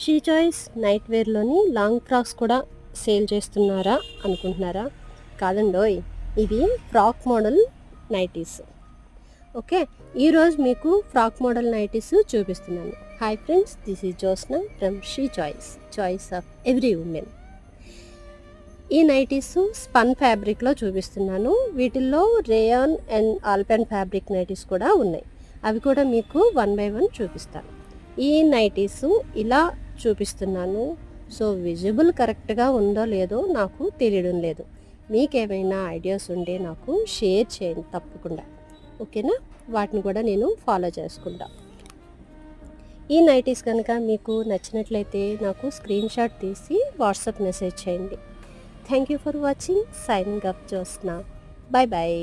She choice night వేర్లోని long frocks కూడా sale చేస్తున్నారా అనుకుంటున్నారా? కాదండోయ్, ఇవి ఫ్రాక్ మోడల్ నైటీస్. ఓకే, ఈరోజు మీకు ఫ్రాక్ మోడల్ నైటీస్ చూపిస్తున్నాను. Hi friends, this is Josna from she choice, choice of every women. ఈ నైటీస్ స్పన్ ఫ్యాబ్రిక్లో చూపిస్తున్నాను. వీటిల్లో rayon and Alpen fabric nighties కూడా ఉన్నాయి. అవి కూడా మీకు వన్ బై వన్ చూపిస్తాను. ఈ నైటీస్ ఇలా చూపిస్తున్నాను. సో విజిబుల్ కరెక్ట్గా ఉందో లేదో నాకు తెలియడం లేదు. మీకేమైనా ఐడియాస్ ఉంటే నాకు షేర్ చేయండి తప్పకుండా. ఓకేనా? వాటిని కూడా నేను ఫాలో చేసుకుంటా. ఈ నైటీస్ కనుక మీకు నచ్చినట్లయితే నాకు స్క్రీన్ షాట్ తీసి వాట్సాప్ మెసేజ్ చేయండి. Thank you for watching. Signing up Jyotsna. Bye bye.